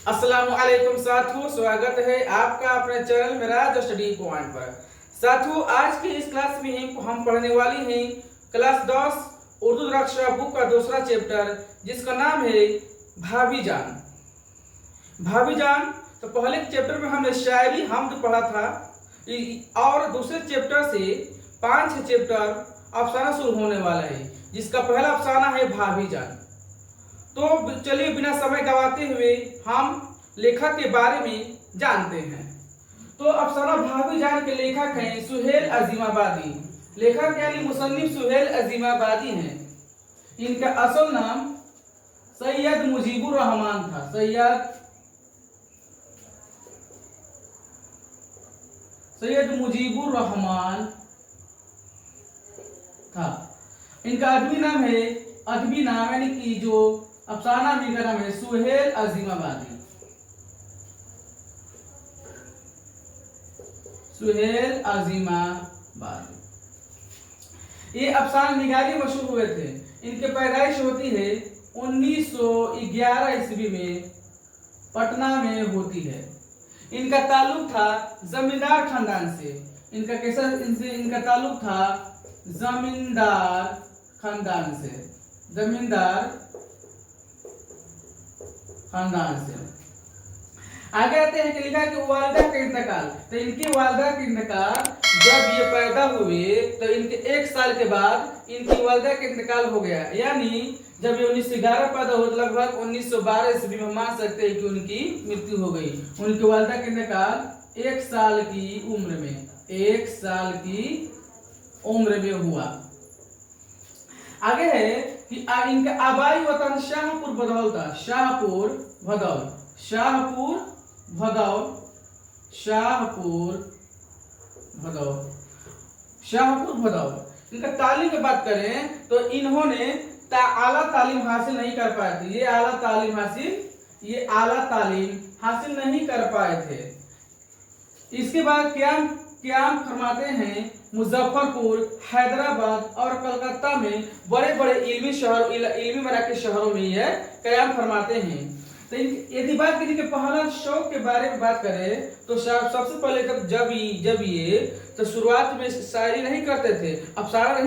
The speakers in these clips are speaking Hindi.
अस्सलामुअलैकुम साथियों, स्वागत है आपका अपने चैनल मेरा स्टडी पॉइंट पर। साथियों, आज की इस क्लास में हम पढ़ने वाली हैं क्लास 10 उर्दू रक्षा बुक का दूसरा चैप्टर, जिसका नाम है भाभी जान। भाभी जान। तो पहले चैप्टर में हमने शायरी हमद पढ़ा था और दूसरे चैप्टर से 5 चैप्टर अफसाना शुरू होने वाला है, जिसका पहला अफसाना है भाभी जान। तो चलिए बिना समय गवाते हुए हम लेखक के बारे में जानते हैं। तो अफसाना भाभी जान के लेखक हैं सुहेल अजीमाबादी। लेखक यानी मुसन्निफ सुहेल अजीमाबादी हैं। इनका असल नाम सैयद मुजीबुर रहमान था। सैयद मुजीबुर रहमान था। इनका अदबी नाम है, अदबी नाम यानी कि जो अफसाना भी का नाम है सुहेल अजीमाबादी। सुहेल अजीमाबादी ये अफसाना निगारी मशहूर हुए थे। इनके पैदाइश होती है 1911 ईस्वी में पटना में होती है। इनका ताल्लुक था जमींदार खानदान से। इनका ताल्लुक था जमींदार खानदान से। आगे आते हैं कि लिखा कि वालिदा का इंतकाल। तो इनकी वालिदा का इंतकाल जब ये पैदा हुए तो इनके 1 साल के बाद इनकी वालिदा का इंतकाल हो गया। यानी जब ये 1911 पैदा हुए तो लगभग 1912 ईस्वी में मान सकते हैं कि उनकी मृत्यु हो गई। उनकी वालिदा का इंतकाल 1 साल की उम्र में 1 साल की उम्र में हुआ। आगे है कि इनका आबाई वतन शाहपुर भदौल था। शाहपुर भदौल। इनका तालीम की बात करें तो इन्होंने आला तालीम हासिल नहीं कर पाए थे। ये आला तालीम हासिल नहीं कर पाए थे। इसके बाद क्याम फरमाते हैं मुजफ्फरपुर, हैदराबाद और कलकत्ता में बड़े बड़े इल्मी मराकज़ शहरों में यह क्याम फरमाते हैं। तो यदि बात करें कि पहला शौक के बारे में बात करें तो सबसे पहले जब ये तो शुरुआत में शायरी नहीं करते थे, अफसाना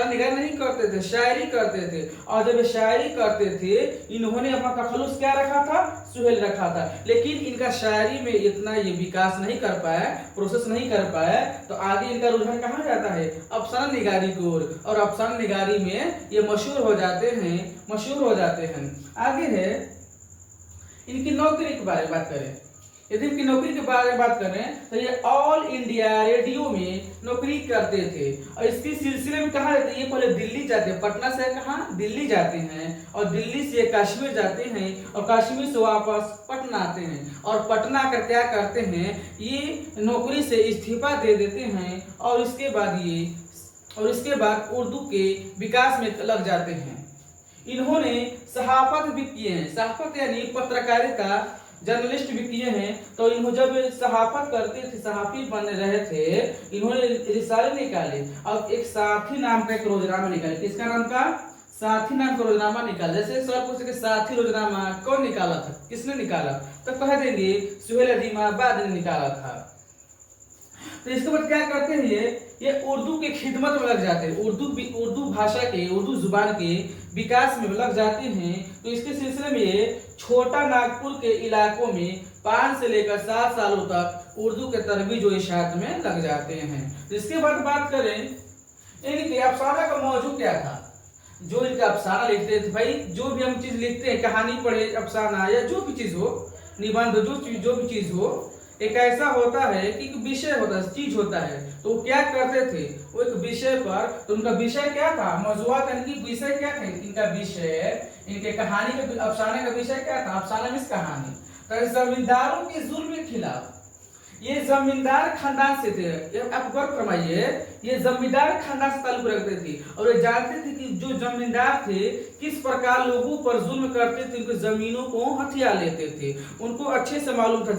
निगारी नहीं करते थे, शायरी करते थे। और जब शायरी करते थे इन्होंने अपना तखल्लुस क्या रखा था? सुहेल रखा था। लेकिन इनका शायरी में इतना ये विकास नहीं कर पाया, प्रोसेस नहीं कर पाया, तो आगे इनका रुझान कहाँ जाता है? अफसाना निगारी की ओर। और अफसाना निगारी में ये मशहूर हो जाते हैं। आगे है इनकी नौकरी के बारे में बात करें। यदि इनकी नौकरी के बारे में बात करें तो ये ऑल इंडिया रेडियो में नौकरी करते थे। और इसके सिलसिले में कहाँ रहते? ये पहले दिल्ली जाते हैं। पटना से कहाँ? दिल्ली जाते हैं। और दिल्ली से कश्मीर जाते हैं और कश्मीर से वापस पटना आते हैं। और पटना आकर क्या करते हैं? ये नौकरी से इस्तीफा दे देते हैं और इसके बाद उर्दू के विकास में लग जाते हैं। इन्होंने सहाफत भी किए हैं। सहाफत यानी पत्रकारिता, जर्नलिस्ट भी किए हैं। तो इन्होंने जब सहाफत करते थे, सहाफी बन रहे थे, इन्होंने रिसाले निकाले और एक साथी नाम का एक रोजनामा निकाले। किसका नाम का? साथी नाम का रोजनामा निकाला। जैसे सवाल पूछ सके साथी रोजनामा कौन निकाला था, किसने निकाला? तो कह देंगे सुहेल अजीमाबादी ने निकाला था। तो इसके बाद क्या करते हैं? ये उर्दू के खिदमत में लग जाते हैं। उर्दू भाषा के, उर्दू जुबान के विकास में लग जाते हैं। तो इसके सिलसिले में ये छोटा नागपुर के इलाकों में 5 से लेकर 7 सालों तक उर्दू के तरबीज व इशाअत में लग जाते हैं। तो इसके बाद बात करें इनके अफसाना का मौजू क्या था। जो इनका अफसाना लिखते थे, भाई जो भी हम चीज लिखते हैं, कहानी पढ़े, अफसाना या जो भी चीज हो, निबंध, जो भी चीज हो, एक ऐसा होता है कि विषय होता है, चीज होता है। तो क्या करते थे? वो एक विषय पर, तो उनका विषय क्या था? मौजूआत यानी विषय क्या थे इनका? विषय, इनके कहानी का, अफसाने का विषय क्या था? अफसाना में कहानी। तो जमींदारों के जुल्म के खिलाफ, ये जमींदार खानदान से थे। आप गौर फरमाइए, ये जमींदार खानदान से ताल्लुक रखते थे और ये जानते थे कि जो जमींदार थे किस प्रकार लोगों पर जुल्म करते थे, उनकी जमीनों को हथिया लेते थे। उनको अच्छे से मालूम था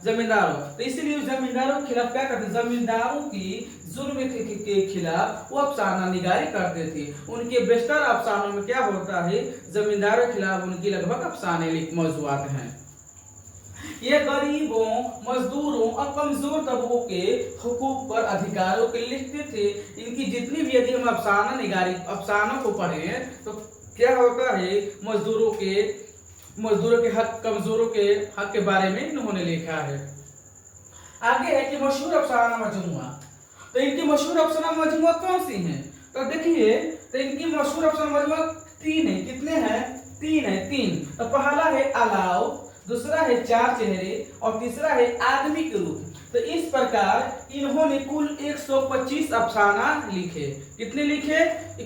जमींदारों। तो इसीलिए जमींदारों के खिलाफ क्या करते? जमींदारों की जुल्म के खिलाफ वो अफसाना निगारी करते थे। उनके बेशतर अफसानों में क्या होता है? जमींदारों के खिलाफ उनकी लगभग अफसाने मौजूआत हैं। ये गरीबों, मजदूरों और कमजोर तबकों के हुकूक पर अधिकारों के लिखते थे। इनकी जितनी भी, यदि हम अफसाना निगारी अफसानों को पढ़े तो क्या होता है, मजदूरों के हक, कमजोरों के हक के बारे में इन्होंने लिखा है। आगे है कि मशहूर अफसाना मजमुआ। तो इनकी मशहूर अफसाना मजमुआ कौन सी हैं? तो देखिए, तो इनकी मशहूर अफसाना मजमुआ तीन है। कितने हैं? तीन है, तीन। तो पहला है अलाव, दूसरा है चार चेहरे और तीसरा है आदमी के रूप। तो इस प्रकार इन्होंने कुल 125 अफसाना लिखे। कितने लिखे?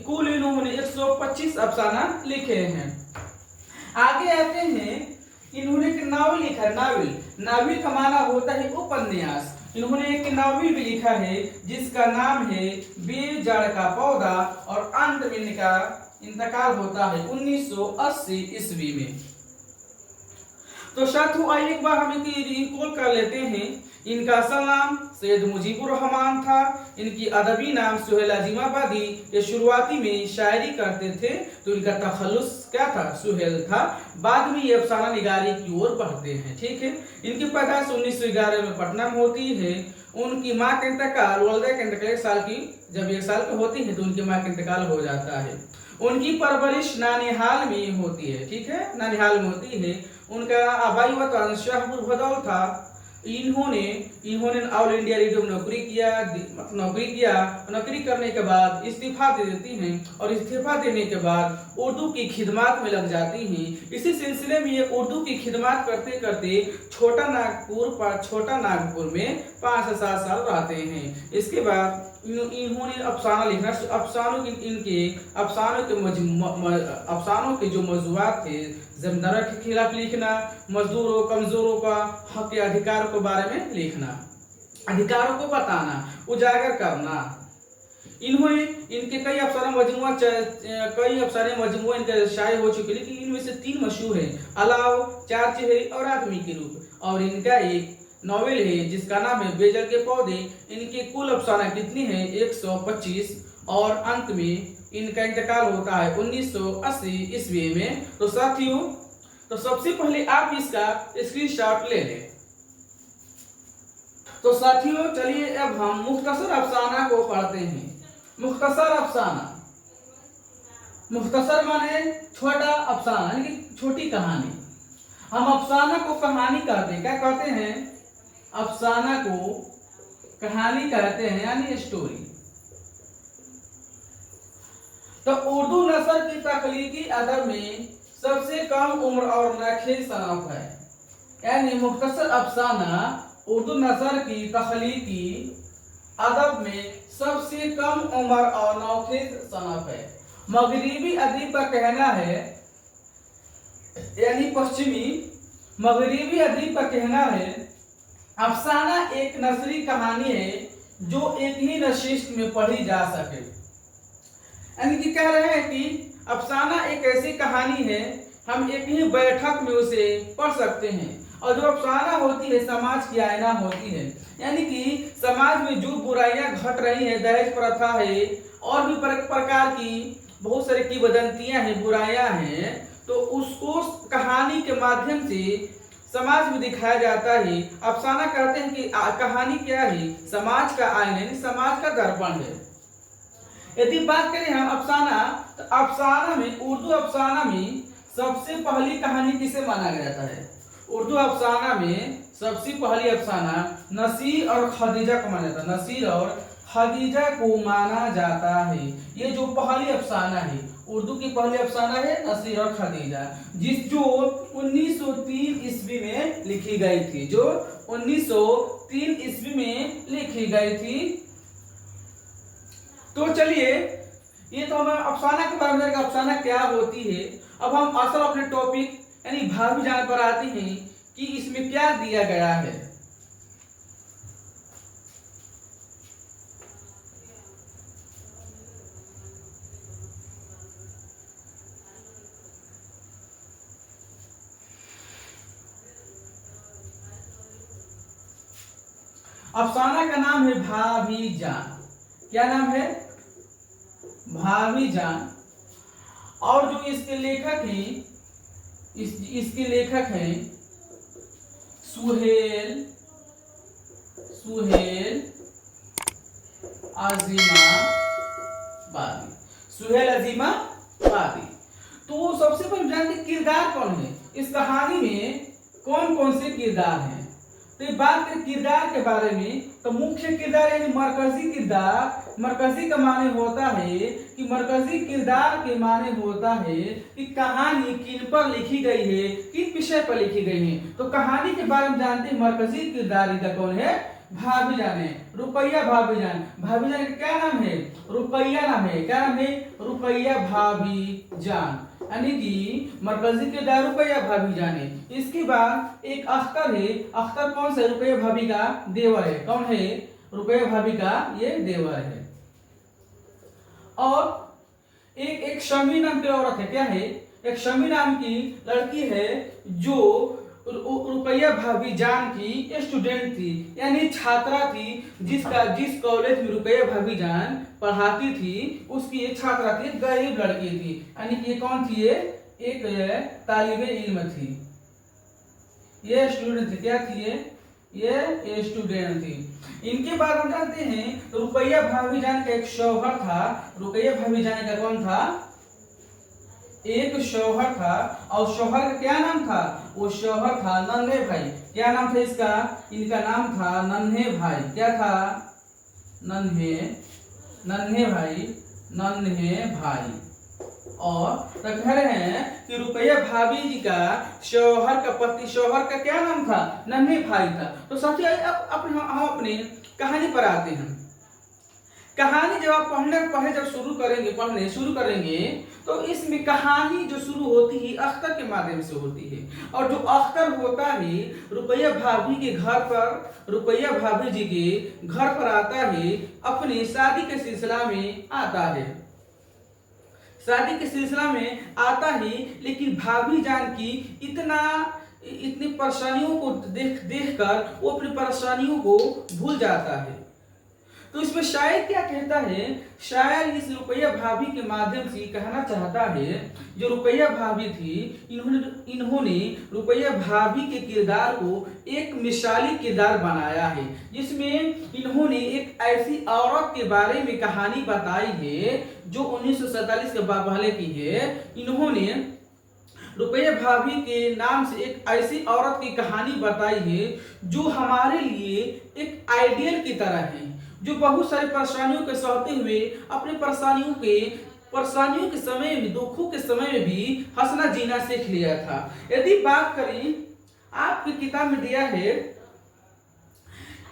कुल इन्होंने 125 अफसाना लिखे हैं। आगे आते हैं, इन्होंने एक नावल लिखा है। नावल, नावल का माना होता है उपन्यास। इन्होंने एक नावल भी लिखा है जिसका नाम है बेजड़ का पौधा, और अंत में इनका इंतकाल होता है 1980 ईस्वी में। तो साथियों, आइए एक बार हम इनकी रिकॉल कर लेते हैं। इनका असल नाम सैयद मुजीबुर रहमान था। इनकी अदबी नाम सुहेल अजीमाबादी। ये शुरुआती में शायरी करते थे, तो इनका तखल्लुस क्या था? सुहेल था। बाद में ये अफसाना निगारी की ओर बढ़ते हैं। ठीक है। इनकी पैदाइश 1911 में पटना में होती है। उनकी माँ का इंतकाल, वालिदा का इंतकाल 1 साल की, जब 1 साल की होती है तो उनकी माँ का इंतकाल हो जाता है। उनकी परवरिश नानिहाल में होती है। ठीक है, नानिहाल में होती है। उनका आबाई वतन शाहपुर भदौल था। इन्होंने ऑल इंडिया रेडियो में नौकरी करने के बाद इस्तीफा दे देती हैं, और इस्तीफा देने के बाद उर्दू की खिदमत में लग जाती हैं। इसी सिलसिले में ये उर्दू की खिदमत करते करते छोटा नागपुर में 5 से 7 साल रहते हैं। इसके बाद इन्होंने अफसाना लिखना, अफसानों के जो मौजूआत थे, जमींदारों के खिलाफ लिखना, मजदूरों कमजोरों का हक के अधिकारों के बारे में लिखना, अधिकारों को बताना, उजागर करना। इन्होंने इनके कई अफसाने मजमुए इनके शाये हो चुके, लेकिन इनमें से 3 मशहूर हैं: अलाव, चार चेहरे और आदमी के रूप। और इनका एक नॉवेल है जिसका नाम है बेजड़ के पौधे। इनके कुल अफसाना कितनी है? 125। और अंत में इनका इंतकाल होता है 1980 ईस्वी में। तो साथियों, तो सबसे पहले आप इसका स्क्रीनशॉट ले लें। तो साथियों, चलिए अब हम मुख्तसर अफसाना को पढ़ते हैं। मुख्तसर अफसाना, मुख्तसर माने छोटा अफसाना, यानी कि छोटी कहानी। हम अफसाना को कहानी कहते हैं। क्या कहते हैं? अफसाना को कहानी कहते हैं, यानी स्टोरी। तो उर्दू नसर की तख्लीकी अदब में सबसे कम उम्र और नखेल सनफ है। यानी मुख्तसर अफसाना उर्दू नसर की तख्लीकी अदब में सबसे कम उम्र और नौखेज सनफ है। मगरिबी अदीब का कहना है, यानी पश्चिमी मगरिबी अदीब का कहना है, अफसाना एक नसरी कहानी है जो एक ही नशिस्त में पढ़ी जा सके। यानी कि कह रहे हैं कि अफसाना एक ऐसी कहानी है, हम एक ही बैठक में उसे पढ़ सकते हैं। और जो अफसाना होती है समाज की आईना होती है। यानी कि समाज में जो बुराइयां घट रही हैं, दहेज प्रथा है और भी प्रकार की बहुत सारी किंवदंतियां हैं, बुराइयां हैं, तो उसको कहानी के माध्यम से समाज में दिखाया जाता है। अफसाना कहते हैं कि कहानी क्या है? समाज का आईना, यानी समाज का दर्पण है। यदि बात करें हम अफसाना, तो अफसाना में, उर्दू अफसाना में सबसे पहली कहानी किसे माना जाता है? उर्दू अफसाना में सबसे पहली अफसाना नसीर और खदीजा को माना जाता है। नसीर और खदीजा को माना जाता है। ये जो पहली अफसाना है, उर्दू की पहली अफसाना है नसीर और खदीजा, जो 1903 ईस्वी में लिखी गई थी। जो 1903 ईस्वी में लिखी गई थी। तो चलिए, ये तो हमें अफसाना के बारे में, अफसाना क्या होती है। अब हम असल अपने टॉपिक यानी भावी जान पर आते हैं कि इसमें क्या दिया गया है। अफसाना का नाम है भाभी जान। क्या नाम है? भाभी जान। और जो इसके लेखक हैं, इसके लेखक हैं सुहेल अजीमाबादी। सुहेल अजीमाबादी। तो सबसे पहले जानते किरदार कौन है इस कहानी में, कौन कौन से किरदार हैं। तो ये बात करें किरदार के बारे में, तो मुख्य किरदार यानी मरकजी किरदार, मरकजी का माने होता है कि मरकजी किरदार के माने होता है कि कहानी किन पर लिखी गई है, किस विषय पर लिखी गई है। तो कहानी के बारे में जानते हैं मरकजी किरदार इनका कौन है, भाभीजान है, रुपैया भाभीजान। भाभीजान का क्या नाम है, रुपैया नाम है। क्या नाम है, रुपैया भाभीजान, यानी कि मरकजी किरदार रुपैया भाभीजान है। इसके बाद एक अख्तर है, अख्तर कौन सा, रुपैया भाभी का देवर है। कौन है, रुपैया भाभी का ये देवर है। और एक शमी नाम की औरत है। क्या है, एक शमी नाम की लड़की है जो रुपैया भाभीजान की स्टूडेंट थी, यानी छात्रा थी, जिस कॉलेज में रुपैया भाभीजान पढ़ाती थी उसकी ये छात्रा थी, गरीब लड़की थी। यानी कि ये कौन थी, ये एक तालिबे इल्म थी, ये स्टूडेंट थी। क्या थी ये स्टूडेंट थी। इनके बाद हम जानते हैं रुपैया भाभीजान का एक शौहर था। रुपैया भाभीजान का कौन था, एक शौहर था, और शौहर का क्या नाम था, वो शौहर था नन्हे भाई। क्या नाम था इसका, इनका नाम था नन्हे भाई। क्या था, नन्हे भाई। और तो कह रहे हैं कि रुपैया भाभी जी का शौहर का पति, शौहर का क्या नाम था, नन्हे भाई था। तो साथियों अब हम अपने कहानी पर आते हैं। कहानी जब आप पढ़ने शुरू करेंगे तो इसमें कहानी जो शुरू होती है अख्तर के माध्यम से होती है। और जो अख्तर होता है रुपैया भाभी के घर पर, रुपैया भाभी जी के घर पर आता है, अपने शादी के सिलसिला में आता है, शादी के सिलसिला में आता है। लेकिन भाभी जान की इतनी परेशानियों को देख कर वो अपनी परेशानियों को भूल जाता है। तो इसमें शायर क्या कहता है, शायर इस रुपैया भाभी के माध्यम से कहना चाहता है, जो रुपैया भाभी थी इन्होंने रुपैया भाभी के किरदार को एक मिसाली किरदार बनाया है, जिसमें इन्होंने एक ऐसी औरत के बारे में कहानी बताई है जो 1947 के पहले की है। इन्होंने रुपैया भाभी के नाम से एक ऐसी औरत की कहानी बताई है जो हमारे लिए एक आइडियल की तरह है, जो बहुत सारी परेशानियों के सहते हुए अपने परेशानियों के समय में, दुखों के समय में भी हंसना जीना सीख लिया था। यदि बात करें, आपकी किताब में दिया है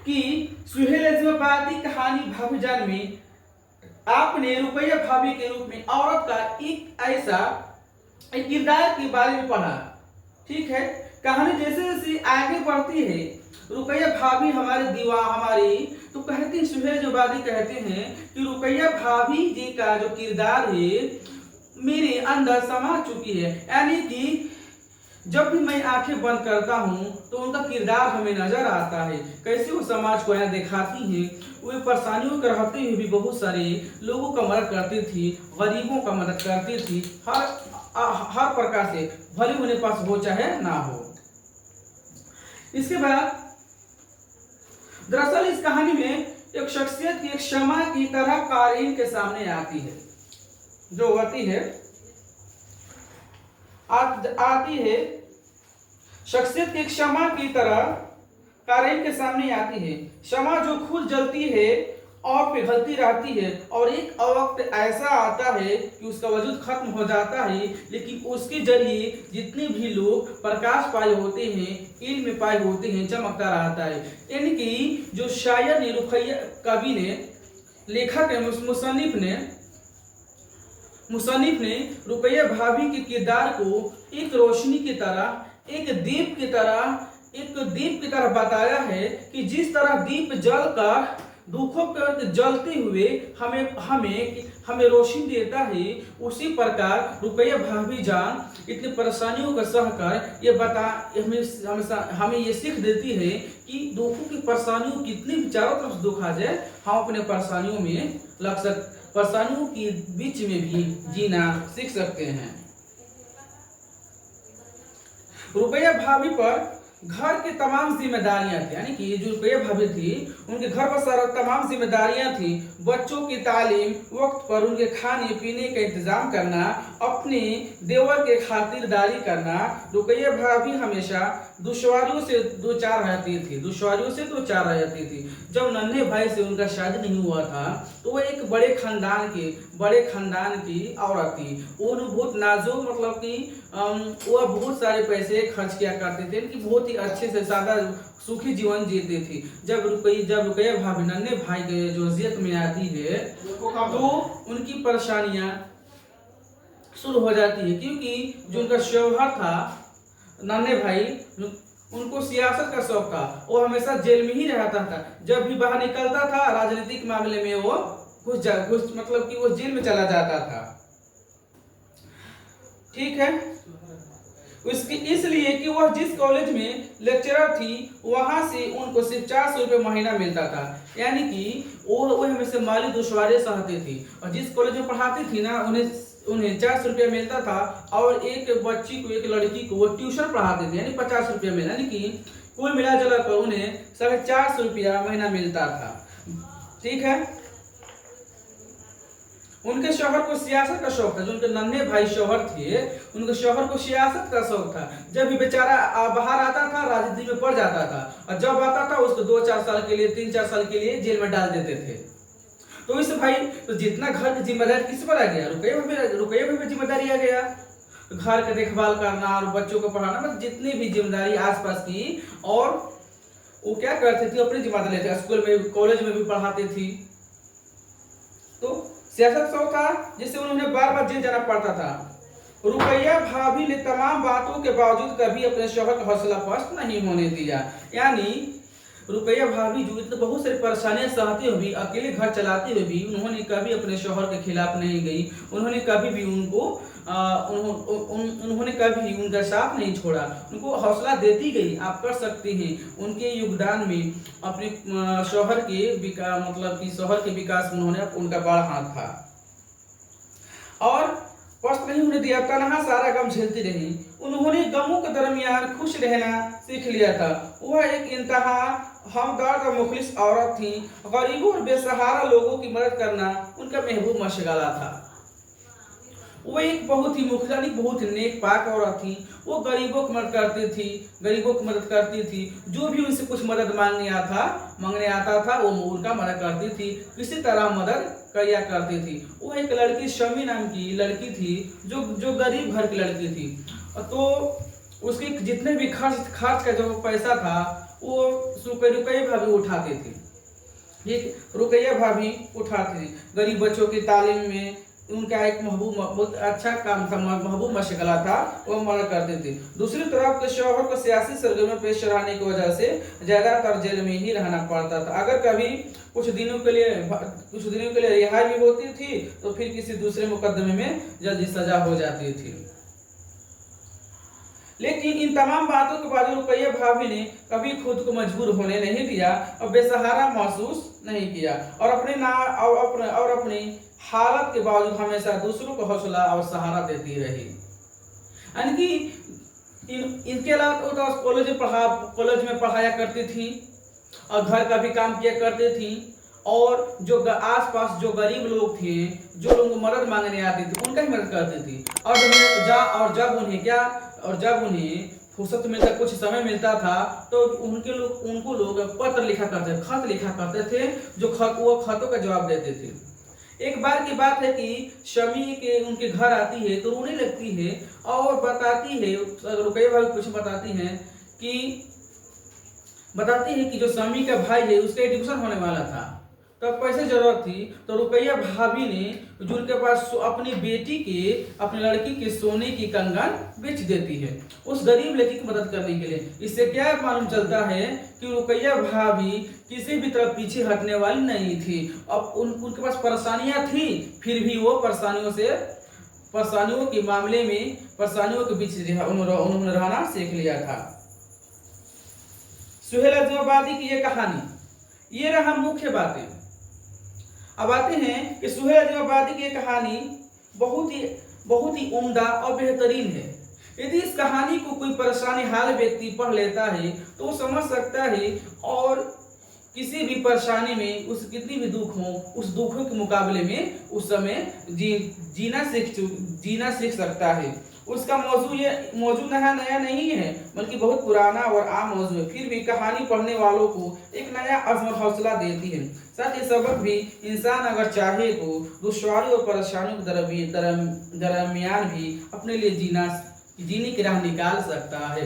कि सुहेल अजीमाबादी कहानी भाभीजान में आपने रुपैया भाभी के रूप में औरत का एक किरदार के बारे में पढ़ा। ठीक है, कहानी जैसे जैसे आगे बढ़ती है, रुपैया भाभी हमारी तो कहते हैं, सुहेल अजीमाबादी कहते हैं कि रुपैया भाभी जी का जो किरदार है मेरे अंदर समा चुकी है। यानी कि जब भी मैं आंखें बंद करता हूं तो उनका किरदार हमें नजर आता है, कैसे वो समाज को यहाँ दिखाती हैं। वे परेशानियों के रहते हुए भी बहुत सारे लोगों का मदद करती थी, गरीबों का मदद करती थी, हर प्रकार से, भले उन्हें पास हो चाहे ना हो। इसके बाद दरअसल इस कहानी में एक शख्सियत एक शमा की तरह कारीन के सामने आती है, जो होती है आती है शख्सियत एक शमा की तरह कारीन के सामने आती है। शमा जो खुद जलती है और पिघलती रहती है, और एक वक्त ऐसा आता है कि उसका वजूद खत्म हो जाता है, लेकिन उसके जरिए जितने भी लोग प्रकाश पाए होते हैं, इल्म पाए होते हैं, चमकता रहता है। यानी कि जो शायर ने, रुपैया कवि ने, लेखक है, मुसन्निफ ने रुपैया भाभी के किरदार को एक रोशनी की तरह, एक दीप की तरह बताया है कि जिस तरह दीप जलकर दुखों पर जलते हुए हमें रोशनी देता है, उसी प्रकार रुपैया भाभी जान इतनी परेशानियों का सहकर हमें ये सीख देती है कि दुखों की परेशानियों कितनी भी चारों तरफ दुख आ जाए, हम अपने परेशानियों में परेशानियों के बीच में भी जीना सीख सकते हैं। रुपैया भाभी पर घर की तमाम जिम्मेदारियां थी, यानी कि जो रुपया भाभी थी उनके घर पर सारा तमाम जिम्मेदारियां थी। बच्चों की तालीम, वक्त पर उनके खाने पीने का इंतजाम करना, अपने देवर के खातिरदारी करना। रुपया भाभी हमेशा दुश्वारियों से दो चार रहती थी। जब नन्हे भाई से उनका शादी नहीं हुआ था तो वो एक बड़े खानदान की औरत थी। वो बहुत नाजुक, मतलब कि वो बहुत सारे पैसे खर्च किया करते थे, कि बहुत ही अच्छे से सादा सुखी जीवन जीते थे। जब रुपया भाभी नन्हे भाई के जो जियत में आती है तो उनकी परेशानियां शुरू हो जाती है, क्योंकि जो उनका शौहर था नन्हे भाई, उनको सियासत का शौक था। वो हमेशा जेल में ही रहता था। जब भी बाहर निकलता था राजनीतिक मामले में वो कुछ मतलब कि वो जेल में चला जाता था। ठीक है, उसकी इसलिए कि वह जिस कॉलेज में लेक्चरर थी वहां से उनको सिर्फ 400 रुपये महीना मिलता था, यानी कि वो हमेशा माली दुश्वारी सहती थी। और जिस कॉलेज में पढ़ाती थी ना उन्हें 400 रुपया मिलता था, और एक बच्ची को, एक लड़की को वो ट्यूशन पढ़ाते थे, यानी 50 रुपया मिला, यानी कि कुल मिला जुला कर उन्हें 450 रुपया महीना मिलता था। ठीक है, उनके शौहर को सियासत का शौक था। जो उनके नन्हे भाई शौहर थे उनके शौहर को सियासत का शौक था। जब भी बेचारा बाहर आता था राजनीति में पड़ जाता था, और जब आता था उसको 2-4 साल के लिए, 3-4 साल के लिए जेल में डाल देते थे। तो इस भाई तो जितना घर की जिम्मेदारी किस पर आ गया, रुपये में जिम्मेदारी आ गया। घर का देखभाल करना और बच्चों को पढ़ाना, मतलब जितनी भी जिम्मेदारी आसपास की। और वो क्या करते थे, अपनी जिम्मेदारी लेते, स्कूल में कॉलेज में भी पढ़ाते थी। तो सियासत शौक था जिससे उन्होंने बार बार जेल जाना पड़ता था। रुपया भाभी ने तमाम बातों के बावजूद कभी अपने शौहर का हौसला पस्त नहीं होने दिया। यानी रुपया भाभी जो इतने बहुत सारी परेशानियां सहते हुए भी, अकेले घर चलाते हुए भी, उन्होंने कभी अपने शौहर के खिलाफ नहीं गई। उन्होंने कभी भी उन्होंने कभी उनका साथ नहीं छोड़ा, उनको हौसला देती गई, आप कर सकते हैं। उनके योगदान में अपने शौहर के विकास, मतलब कि शौहर के विकास में उन्होंने उनका बड़ा हाथ था। और कष्ट नहीं होने दिया, तनहा सारा गम झेलती रही। उन्होंने गमों के दरमियान खुश रहना सीख लिया था। वह एक इंतहा हमदर्द और मुखलिस औरत थी। गरीबों और बेसहारा लोगों की मदद करना उनका महबूब मशगला था। वो एक बहुत ही मुखलिस, बहुत ही नेक पाक औरत थी। वो गरीबों की मदद करती थी। जो भी उनसे कुछ मदद मांगने आता था वो उनका मदद करती थी, किसी तरह मदद किया करती थी। वो एक लड़की शमी नाम की लड़की थी, जो गरीब घर की लड़की थी। तो उसके जितने भी खर्च का जो पैसा था वो रुपये भाभी उठाते थे। ठीक, रुपया भाभी उठाते थे। गरीब बच्चों की तालीम में उनका एक बहुत अच्छा काम था, महबूब मशगला था, वो मदद करते थे। दूसरी तरफ के शौहर को सियासी सरगर्मी में पेश रहने की वजह से ज्यादातर जेल में ही रहना पड़ता था। अगर कभी कुछ दिनों के लिए रिहाई भी होती थी तो फिर किसी दूसरे मुकदमे में जल्दी सजा हो जाती थी। लेकिन इन तमाम बातों के बावजूद रुपया भाभी ने कभी खुद को मजबूर होने नहीं दिया और बेसहारा महसूस नहीं किया, और अपनी हालत के बावजूद हमेशा दूसरों को हौसला और सहारा देती रही। यानी कि इनके अलावा तो कॉलेज में पढ़ाया करती थी और घर का भी काम किया करती थी। और जो आसपास जो गरीब लोग थे, जो लोगों को मदद मांगने आते थे, उनका ही मदद करती थी। और जब उन्हें फुर्सत मिलता, कुछ समय मिलता था, तो उनको लोग पत्र लिखा करते, खत लिखा करते थे, वो खतों का जवाब देते थे। एक बार की बात है कि शमी के उनके घर आती है तो रोने लगती है और बताती है, रुपया भाभी कुछ बताती है कि जो शमी का भाई है उसका एडमिशन होने वाला था, तब पैसे जरूरत थी। तो रुपया भाभी ने जो उनके पास अपनी अपनी लड़की के सोने की कंगन बेच देती है उस गरीब लड़की की मदद करने के लिए। इससे क्या मालूम चलता है कि रुपया भाभी किसी भी तरफ पीछे हटने वाली नहीं थी। अब उनके पास परेशानियां थी, फिर भी वो परेशानियों के मामले में परेशानियों के बीच उन्होंने रहना सीख लिया था। सुहेल अज़ीमाबादी की ये कहानी, ये रहा मुख्य बातें। अब आते हैं कि सुहेल अज़ीमाबादी की कहानी बहुत ही उम्दा और बेहतरीन है। यदि इस कहानी को कोई परेशानी हाल व्यक्ति पढ़ लेता है तो वो समझ सकता है और किसी भी परेशानी में उस कितनी भी दुख हो उस दुखों के मुकाबले में उस समय जीना सीख सकता है। उसका मौजू नया नहीं है बल्कि बहुत पुराना और आम मौजू है, फिर भी कहानी पढ़ने वालों को एक नया अज़्म और हौसला देती है। साथ ही सबक भी इंसान अगर चाहे तो दुश्वारी और परेशानियों के दरमियान भी अपने लिए जीने की राह निकाल सकता है।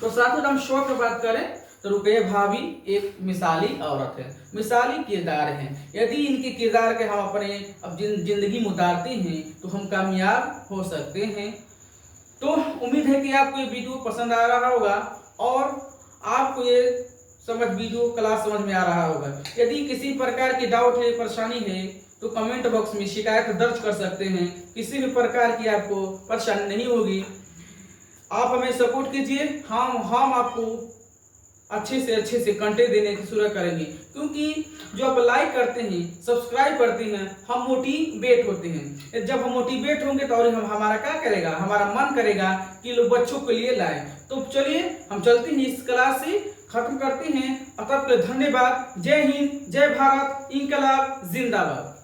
तो साथियों हम शो की बात करें तो रुकैया भाभी एक मिसाली औरत है, मिसाली किरदार हैं। यदि इनके किरदार के हम अपने अब जिंदगी में उतारते हैं तो हम कामयाब हो सकते हैं। तो उम्मीद है कि आपको ये वीडियो पसंद आ रहा होगा और आपको ये वीडियो क्लास समझ में आ रहा होगा। यदि किसी प्रकार की डाउट है, परेशानी है तो कमेंट बॉक्स में शिकायत दर्ज कर सकते हैं। किसी भी प्रकार की आपको परेशानी नहीं होगी। आप हमें सपोर्ट कीजिए, हम आपको अच्छे से कंटेंट देने की शुरू करेंगे, क्योंकि जो आप लाइक करते हैं, सब्सक्राइब करते हैं, हम मोटिवेट होते हैं। जब हम मोटिवेट होंगे तो और हमारा क्या करेगा, हमारा मन करेगा कि लोग बच्चों के लिए लाएं। तो चलिए हम चलते हैं, इस क्लास से खत्म करते हैं। तब तक धन्यवाद। जय हिंद, जय भारत, इंकलाब जिंदाबाद।